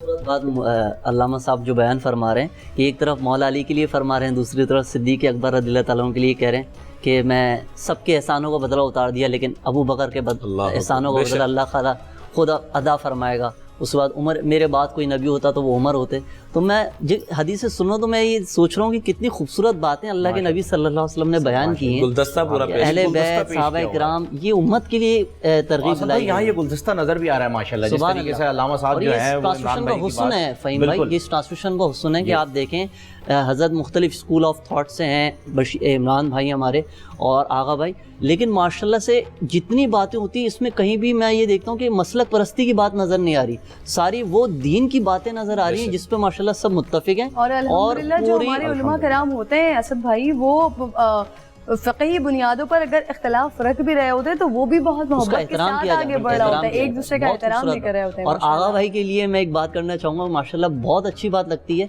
بات علامہ صاحب جو بیان فرما رہے ہیں کہ ایک طرف مولا علی کے لیے فرما رہے ہیں، دوسری طرف صدیق اکبر رضی اللہ تعالیٰ عنہ کے لیے کہہ رہے ہیں کہ میں سب کے احسانوں کا بدلہ اتار دیا، لیکن ابو بکر کے احسانوں کا بدلہ اللہ تعالیٰ خود ادا فرمائے گا۔ اس کے بعد عمر، میرے بعد کوئی نبی ہوتا تو وہ عمر ہوتے۔ تو میں حدیث سے سنوں تو میں یہ سوچ رہا ہوں کہ کتنی خوبصورت باتیں اللہ کے نبی صلی اللہ علیہ وسلم نے بیان کی ہیں، اہل بیت صحابہ کرام، یہ امت کے لیے ترغیب لائی۔ یہاں یہ گلدستہ نظر بھی آ رہا ہے ماشاءاللہ، جس طریقے سے علامہ صاحب جو ہے وہ ٹرانسمیشن کا حسن ہے فہیم بھائی، یہ ٹرانسمیشن کا حسن ہے کہ آپ دیکھیں حضرت مختلف اسکول آف تھاٹ سے ہیں، عمران بھائی ہمارے اور آغا بھائی، لیکن ماشاءاللہ سے جتنی باتیں ہوتی ہیں اس میں کہیں بھی میں یہ دیکھتا ہوں کہ مسلک پرستی کی بات نظر نہیں آ رہی، ساری وہ دین کی باتیں نظر آ رہی ہیں جس پہ ماشاءاللہ سب متفق ہیں۔ اور الحمدللہ جو ہمارے علماء کرام ہوتے ہیں اسد بھائی، وہ فقہی بنیادوں پر اگر اختلاف رکھ بھی رہے ہوتے ہیں تو وہ بھی بہت محبت کے ساتھ آگے بڑھ رہا ہوتا ہے، ایک دوسرے کا احترام بھی کر رہے ہوتے ہیں۔ اور آغا بھائی کے لیے میں ایک بات کرنا چاہوں گا، ماشاءاللہ بہت اچھی بات لگتی ہے،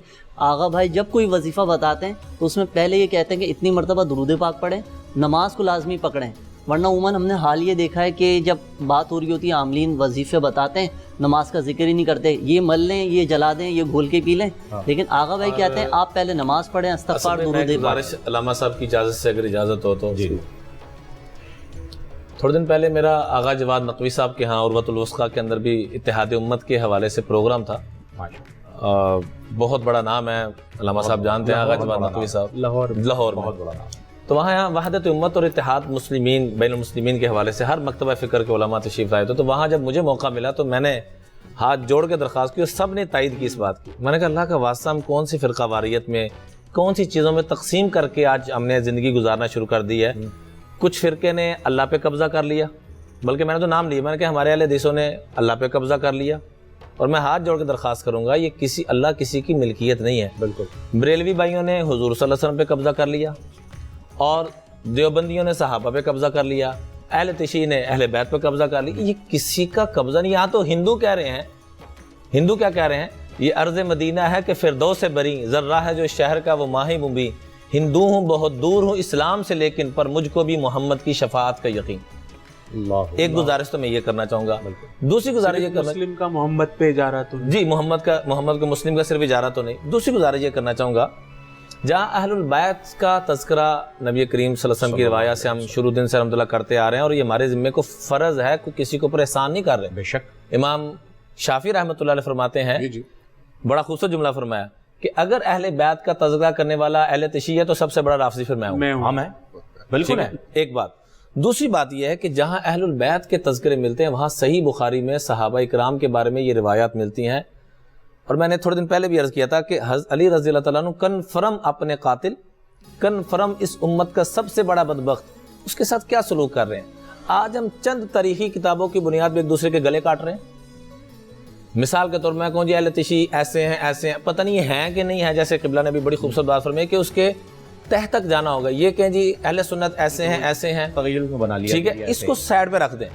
آغا بھائی جب کوئی وظیفہ بتاتے ہیں تو اس میں پہلے یہ کہتے ہیں کہ اتنی مرتبہ درود پاک پڑھیں، نماز کو لازمی پکڑیں، ورنہ عموماً ہم نے حال یہ دیکھا ہے کہ جب بات ہو رہی ہوتی ہے عاملین وظیفے بتاتے ہیں نماز کا ذکر ہی نہیں کرتے، یہ مل لیں، یہ جلا دیں، یہ گھول کے پی لیں، لیکن آغا بھائی کہتے ہیں آپ پہلے نماز پڑھیں، استغفار درود پاک۔ علامہ صاحب کی اجازت سے اگر اجازت ہو تو تھوڑے دن پہلے میرا آغا جواد نقوی صاحب کے ہاں عروۃ الوثقیٰ کے اندر بھی اتحاد امت کے حوالے سے پروگرام تھا، بہت بڑا نام ہے، علامہ صاحب جانتے ہیں آغا جواد نقوی صاحب، لاہور بہت بڑا نام۔ تو وہاں یہاں وحدت امت اور اتحاد مسلمین بین المسلمین کے حوالے سے ہر مکتبہ فکر کے علماء تشریف لائے تھے، تو وہاں جب مجھے موقع ملا تو میں نے ہاتھ جوڑ کے درخواست کی اور سب نے تائید کی اس بات کی۔ میں نے کہا اللہ کا واسطہ، ہم کون سی فرقہ واریت میں، کون سی چیزوں میں تقسیم کر کے آج ہم نے زندگی گزارنا شروع کر دی ہے۔ کچھ فرقے نے اللہ پہ قبضہ کر لیا، بلکہ میں نے تو نام لیا، میں نے کہا ہمارے اہل حدیثوں نے اللہ پہ قبضہ کر لیا، اور میں ہاتھ جوڑ کے درخواست کروں گا یہ اللہ کسی کی ملکیت نہیں ہے۔ بالکل بریلوی بھائیوں نے حضور صلی اللہ علیہ وسلم پہ قبضہ کر لیا، اور دیوبندیوں نے صحابہ پہ قبضہ کر لیا، اہل تشیع نے اہل بیت پہ قبضہ کر لیا، یہ کسی کا قبضہ نہیں۔ یہاں تو ہندو کہہ رہے ہیں، ہندو کیا کہہ رہے ہیں، یہ ارض مدینہ ہے کہ فردوس سے بری، ذرہ ہے جو شہر کا وہ ماہی مبی، ہندو ہوں بہت دور ہوں اسلام سے لیکن پر مجھ کو بھی محمد کی شفاعت کا یقین۔ ایک گزارش تو میں یہ کرنا چاہوں گا، دوسری گزارش یہ کرنا، مسلم کا محمد پہ اجارہ تو جی محمد کا مسلم کا صرف اجارہ تو نہیں، دوسری گزارش یہ کرنا چاہوں گا، جہاں اہل البیت کا تذکرہ نبی کریم صلی اللہ علیہ وسلم کی روایات سے ہم شروع دن سے الحمدللہ کرتے آ رہے ہیں، اور یہ ہمارے ذمے کو فرض ہے، کوئی کسی کے اوپر احسان نہیں کر رہے۔ بے شک امام شافعی رحمۃ اللہ علیہ فرماتے ہیں، بڑا خوبصورت جملہ فرمایا کہ اگر اہل بیت کا تذکرہ کرنے والا اہل تشیع ہے تو سب سے بڑا رافضی پھر میں ہوں۔ ہم ہیں، بالکل ہے، ایک بات۔ دوسری بات یہ ہے کہ جہاں اہل البیت کے تذکرے ملتے ہیں وہاں صحیح بخاری میں صحابہ اکرام کے بارے میں یہ روایات ملتی ہیں، اور میں نے تھوڑے دن پہلے بھی عرض کیا تھا کہ حضرت علی رضی اللہ تعالیٰ عنہ کنفرم اپنے قاتل، کنفرم اس امت کا سب سے بڑا بدبخت، اس کے ساتھ کیا سلوک کر رہے ہیں۔ آج ہم چند تاریخی کتابوں کی بنیاد پہ ایک دوسرے کے گلے کاٹ رہے ہیں۔ مثال کے طور میں کہوں جی اہل تشیع ایسے ہیں، پتہ نہیں ہیں کہ نہیں ہے، جیسے قبلہ نے بھی بڑی خوبصورت بات فرمائی کہ اس کے تہ تک جانا ہوگا، یہ کہیں جی اہل سنت ایسے ہیں، بنا لیا، ٹھیک ہے، اس کو سائڈ پہ رکھ دیں۔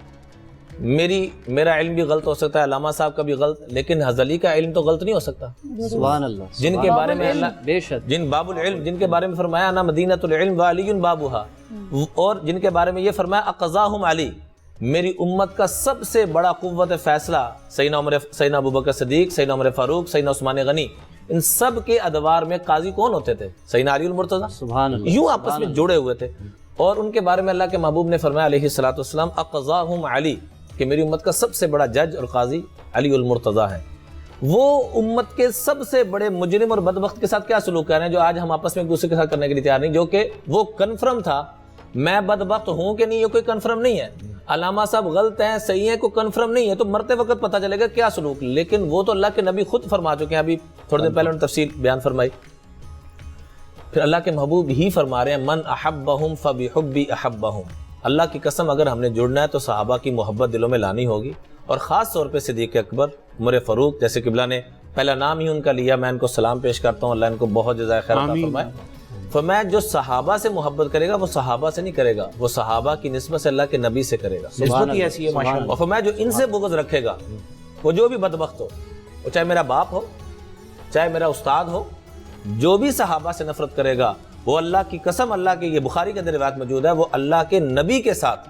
میرا علم بھی غلط ہو سکتا ہے، علامہ صاحب کا بھی غلط، لیکن حضرت علی کا علم تو غلط نہیں ہو سکتا۔ سبحان اللہ، جن کے بارے میں اللہ بے شک، جن باب العلم، جن کے بارے میں فرمایا انا مدینۃ العلم وعلی بابھا، اور جن کے بارے میں یہ فرمایا اقضاہم علی، میری امت کا سب سے بڑا قوت فیصلہ سیدنا ابوبکر صدیق، سیدنا عمر فاروق، سیدنا عثمان غنی، ان سب کے ادوار میں قاضی کون ہوتے تھے؟ سیدنا علی المرتضیٰ، سبحان اللہ، یوں آپس میں جڑے ہوئے تھے، اور ان کے بارے میں اللہ کے محبوب نے فرمایا علیہ الصلوۃ والسلام اقضاہم علی، کہ میری امت کا سب سے بڑا جج اور قاضی علی المرتضیٰ ہے۔ وہ امت کے سب سے بڑے مجرم اور بدبخت کے ساتھ کیا سلوک کر رہے ہیں جو آج ہم آپس میں ایک دوسرے کے ساتھ کرنے کے لیے تیار نہیں، جو کہ وہ کنفرم تھا، میں بدبخت ہوں کہ نہیں یہ کوئی کنفرم نہیں ہے، علامہ صاحب غلط ہیں صحیح ہیں، کوئی کنفرم نہیں ہے، تو مرتے وقت پتہ چلے گا کیا سلوک، لیکن وہ تو اللہ کے نبی خود فرما چکے ہیں، ابھی تھوڑے دن پہلے انہوں نے تفصیل بیان فرمائی۔ پھر اللہ کے محبوب ہی فرما رہے ہیں من احبہم فبحبی احبہم، اللہ کی قسم اگر ہم نے جڑنا ہے تو صحابہ کی محبت دلوں میں لانی ہوگی، اور خاص طور پہ صدیق اکبر، عمر فاروق، جیسے قبلہ نے پہلا نام ہی ان کا لیا، میں ان کو سلام پیش کرتا ہوں، اللہ ان کو بہت جزائے خیر عطا فرمائے۔ فرمایا جو صحابہ سے محبت کرے گا وہ صحابہ سے نہیں کرے گا، وہ صحابہ کی نسبت سے اللہ کے نبی سے کرے گا، نسبت ہی ایسی ہے ماشاءاللہ۔ اور فرمایا جو ان سے بغض رکھے گا وہ جو بھی بدبخت ہو، وہ چاہے میرا باپ ہو، چاہے میرا استاد ہو، جو بھی صحابہ سے نفرت کرے گا وہ اللہ کی قسم، اللہ کے، یہ بخاری کے اندر روایت موجود ہے، وہ اللہ کے نبی کے ساتھ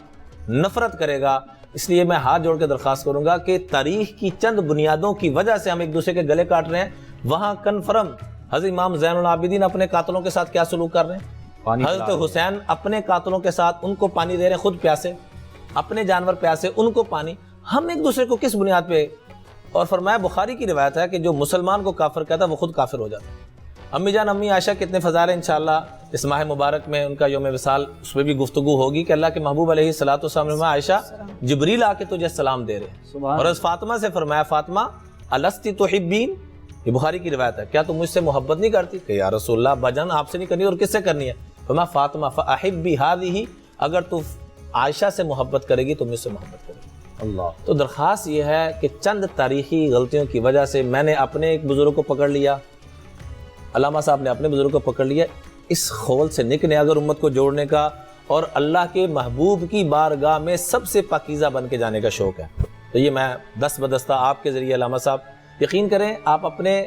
نفرت کرے گا، اس لیے میں ہاتھ جوڑ کے درخواست کروں گا کہ تاریخ کی چند بنیادوں کی وجہ سے ہم ایک دوسرے کے گلے کاٹ رہے ہیں. وہاں کنفرم حضرت امام زین العابدین اپنے قاتلوں کے ساتھ کیا سلوک کر رہے ہیں. حضرت حسین اپنے قاتلوں کے ساتھ ان کو پانی دے رہے ہیں، خود پیاسے، اپنے جانور پیاسے، ان کو پانی. ہم ایک دوسرے کو کس بنیاد پہ؟ اور فرمایا بخاری کی روایت ہے کہ جو مسلمان کو کافر کہتا ہے وہ خود کافر ہو جاتا ہے. امی جان امی عائشہ کتنے فضائل ہیں، انشاءاللہ اس ماہ مبارک میں ان کا یوم وصال اس پہ بھی گفتگو ہوگی کہ اللہ کے محبوب علیہ الصلوۃ والسلام نے عائشہ جبریل آ کے تجھے سلام دے رہے ہیں. اور اس فاطمہ سے فرمایا فاطمہ الستی تحبین، یہ بخاری کی روایت ہے، کیا تم مجھ سے محبت نہیں کرتی؟ کہ یا رسول اللہ بجن آپ سے نہیں کرنی اور کس سے کرنی ہے؟ فرمایا فاطمہ فاحبی ہذہ، اگر تو عائشہ سے محبت کرے گی تو مجھ سے محبت کرے گی. اللہ. تو درخواست یہ ہے کہ چند تاریخی غلطیوں کی وجہ سے میں نے اپنے ایک بزرگ کو پکڑ لیا، علامہ صاحب نے اپنے بزرگ کو پکڑ لیا، اس خول سے نکلے اگر امت کو جوڑنے کا اور اللہ کے محبوب کی بارگاہ میں سب سے پاکیزہ بن کے جانے کا شوق ہے. تو یہ میں دست بدستہ آپ کے ذریعے علامہ صاحب یقین کریں، آپ اپنے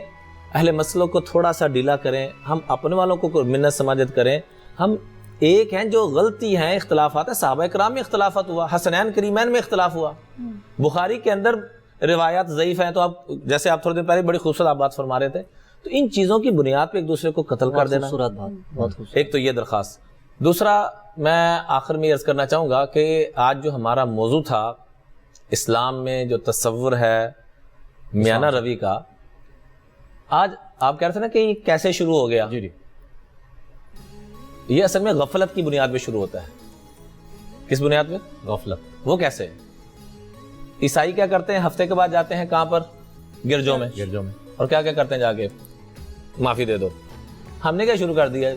اہل مسلک کو تھوڑا سا ڈھیلا کریں، ہم اپنے والوں کو منت سماجت کریں. ہم ایک ہیں جو غلطی ہیں، اختلافات ہیں، صحابہ کرام میں اختلافات ہوا، حسنین کریمین میں اختلاف ہوا، بخاری کے اندر روایات ضعیف ہیں. تو آپ جیسے آپ تھوڑے دن پہلے بڑی خوبصورت آپ بات فرما رہے تھے، تو ان چیزوں کی بنیاد پہ ایک دوسرے کو قتل کر دینا، ایک تو یہ درخواست. دوسرا میں آخر میں عرض کرنا چاہوں گا کہ آج جو ہمارا موضوع تھا اسلام میں جو تصور ہے میانہ روی کا، آج آپ کہہ رہے تھے نا کہ یہ کیسے شروع ہو گیا. جی یہ اصل میں غفلت کی بنیاد پہ شروع ہوتا ہے. کس بنیاد پہ؟ غفلت. وہ کیسے؟ عیسائی کیا کرتے ہیں؟ ہفتے کے بعد جاتے ہیں کہاں پر؟ گرجوں میں. اور کیا کرتے ہیں جا کے؟ معافی دے دو. ہم نے کیا شروع کر دیا؟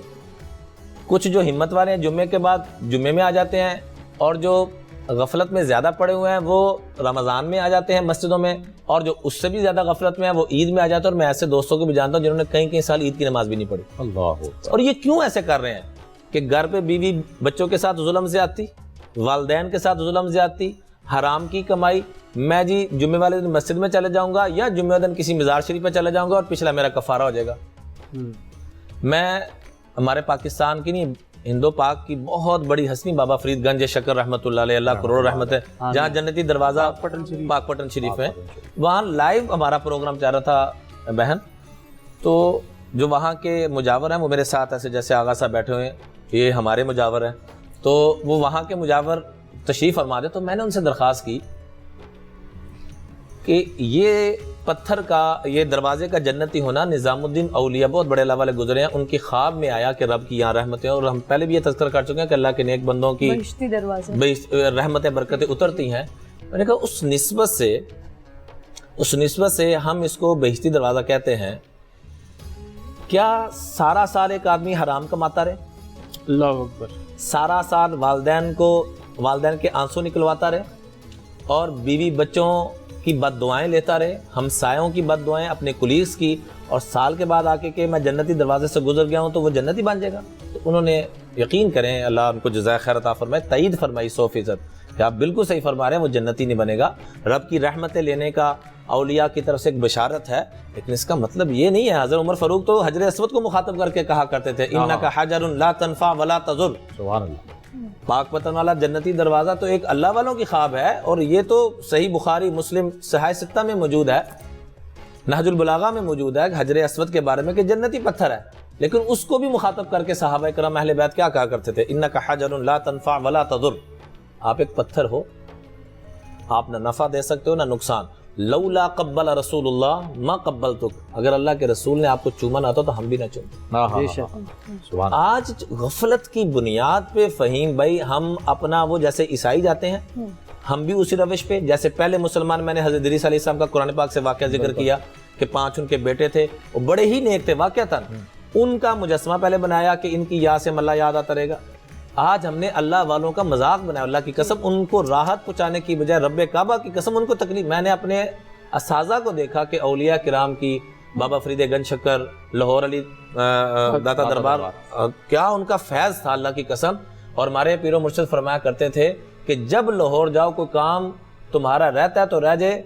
کچھ جو ہمت والے ہیں جمعے کے بعد جمعے میں آ جاتے ہیں، اور جو غفلت میں زیادہ پڑے ہوئے ہیں وہ رمضان میں آ جاتے ہیں مسجدوں میں، اور جو اس سے بھی زیادہ غفلت میں ہیں وہ عید میں آ جاتے ہیں. اور میں ایسے دوستوں کو بھی جانتا ہوں جنہوں نے کئی سال عید کی نماز بھی نہیں پڑھی. اللہ. اور یہ کیوں ایسے کر رہے ہیں کہ گھر پہ بیوی بچوں کے ساتھ ظلم زیادتی، والدین کے ساتھ ظلم زیادتی، حرام کی کمائی. میں جی جمعے والے دن مسجد میں چلے جاؤں گا یا جمعے دن کسی مزار شریف پہ چلے جاؤں گا اور پچھلا میرا کفارہ ہو جائے گا. میں ہمارے پاکستان کی نہیں، ہندو پاک کی بہت بڑی ہستی بابا فرید گنج شکر رحمۃ اللہ علیہ، اللہ کروڑ رحمت ہے، جہاں جنتی دروازہ پاک پٹن شریف ہے، وہاں لائیو ہمارا پروگرام چل رہا تھا بہن. تو جو وہاں کے مجاور ہیں وہ میرے ساتھ ایسے جیسے آغا صاحب بیٹھے ہوئے ہیں، یہ ہمارے مجاور ہیں، تو وہ وہاں کے مجاور تشریف فرما دے. تو میں نے ان سے درخواست کی کہ یہ پتھر کا، یہ دروازے کا جنتی ہونا، نظام الدین اولیاء بہت بڑے اللہ والے گزرے ہیں، ان کی خواب میں آیا کہ رب کی یہاں رحمتیں، اور ہم پہلے بھی یہ تذکر کر چکے ہیں کہ اللہ کے نیک بندوں کی بہشتی دروازے رحمتیں برکتیں اترتی ہیں. میں نے کہا اس نسبت سے ہم اس کو بہشتی دروازہ کہتے ہیں. کیا سارا سال ایک آدمی حرام کماتا رہے؟ اللہ اکبر. سارا سال والدین کے آنسو نکلواتا رہے اور بیوی بچوں کی بد دعائیں لیتا رہے، ہمسایوں کی بد دعائیں، اپنے کولیگز کی، اور سال کے بعد آ کے کہ میں جنتی دروازے سے گزر گیا ہوں تو وہ جنتی بن جائے گا؟ تو انہوں نے یقین کریں، اللہ ان کو جزائے خیر عطا فرمائے، تائید فرمائی 100% کہ آپ بالکل صحیح فرما رہے ہیں، وہ جنتی نہیں بنے گا. رب کی رحمتیں لینے کا اولیاء کی طرف سے ایک بشارت ہے، لیکن اس کا مطلب یہ نہیں ہے. حضرت عمر فاروق تو حجر اسود کو مخاطب کر کے کہا کرتے تھے انک حجر لا تنفع ولا تضر. سبحان اللہ. پاک پتن والا جنتی دروازہ تو ایک اللہ والوں کی خواب ہے، اور یہ تو صحیح بخاری مسلم صحیح ستہ میں موجود ہے، نہج البلاغہ میں موجود ہے حجر اسود کے بارے میں کہ جنتی پتھر ہے. لیکن اس کو بھی مخاطب کر کے صحابہ کرام اہل بیت کیا کہا کرتے تھے؟ انک حجر لا تنفع ولا تضر. آپ ایک پتھر ہو، آپ نہ نفع دے سکتے ہو نہ نقصان. لولا قبل رسول اللہ ما قبلتک، اگر اللہ کے رسول نے آپ کو چوما نہ آتا تو ہم بھی نہ چومتے. آج غفلت کی بنیاد پہ فہیم بھائی ہم اپنا وہ جیسے عیسائی جاتے ہیں ہم بھی اسی روش پہ، جیسے پہلے مسلمان، میں نے حضرت ادریس علیہ السلام کا قرآن پاک سے واقعہ ذکر کیا کہ 5 ان کے بیٹے تھے، وہ بڑے ہی نیک تھے واقعتاً، ان کا مجسمہ پہلے بنایا کہ ان کی یاد سے ملا یاد آتا رہے گا. آج ہم نے اللہ والوں کا مذاق بنایا. اللہ کی قسم ان کو راحت پہنچانے کی بجائے رب کعبہ کی قسم ان کو تکلیف. میں نے اپنے اساتذہ کو دیکھا کہ اولیاء کرام کی، بابا فرید گنج شکر، لاہور علی داتا دربار، کیا ان کا فیض تھا اللہ کی قسم. اور ہمارے پیر و مرشد فرمایا کرتے تھے کہ جب لاہور جاؤ کوئی کام تمہارا رہتا ہے تو رہ جائے،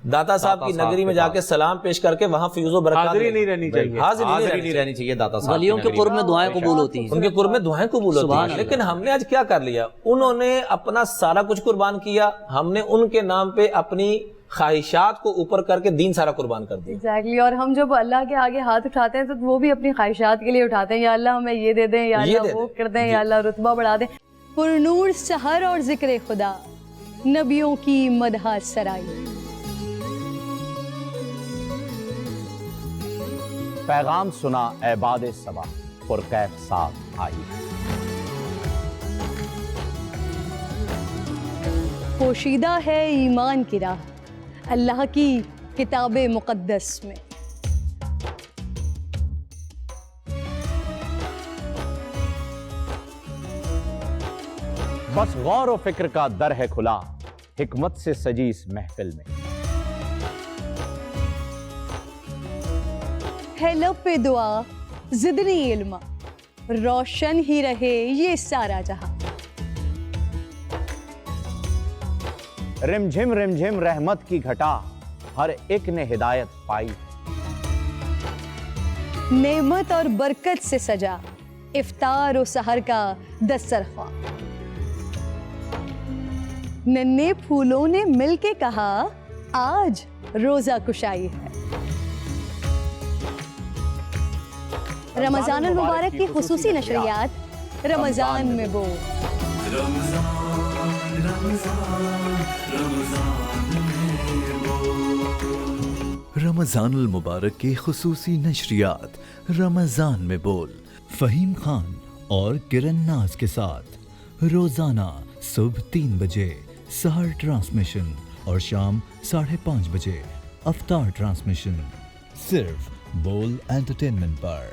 داتا صاحب کی نگری میں جا کے سلام پیش کر کے وہاں فیوز و برکات حاضری نہیں رہنی چاہیے، حاضری نہیں رہنی چاہیے داتا صاحب. ولیوں کے قرب میں دعائیں قبول ہوتی ہیں، ان کے قرب میں دعائیں قبول ہوتی ہیں. لیکن ہم نے آج کیا کر لیا، انہوں نے اپنا سارا کچھ قربان کیا، ہم نے ان کے نام پہ اپنی خواہشات کو اوپر کر کے دین سارا قربان کر دیا. ایگزیکٹلی. اور ہم جب اللہ کے آگے ہاتھ اٹھاتے ہیں تو وہ بھی اپنی خواہشات کے لیے اٹھاتے ہیں، یا اللہ ہمیں یہ دے دیں، یا اللہ وہ کر دیں، یا اللہ رتبہ بڑھا دیں. پرنور سحر اور ذکر خدا، نبیوں کی مدح سرائی. پیغام سنا اے باد صبا، پرکیف صاحب آئی. پوشیدہ ہے ایمان کی راہ اللہ کی کتاب مقدس میں. بس غور و فکر کا در ہے کھلا، حکمت سے سجی اس محفل میں. ہے لب پہ دعا زدنی علم، روشن ہی رہے یہ سارا جہاں. رم جھم رحمت کی گھٹا، ہر ایک نے ہدایت پائی. نعمت اور برکت سے سجا افطار و سحر کا دسترخواں. ننھے پھولوں نے مل کے کہا آج روزہ کشائی ہے. رمضان المبارک کی خصوصی نشریات رمضان میں بول. رمضان المبارک کی خصوصی نشریات رمضان میں بول، فہیم خان اور کرن ناز کے ساتھ روزانہ صبح 3 بجے سحر ٹرانسمیشن اور شام 5:30 بجے افطار ٹرانسمیشن، صرف بول انٹرٹینمنٹ پر.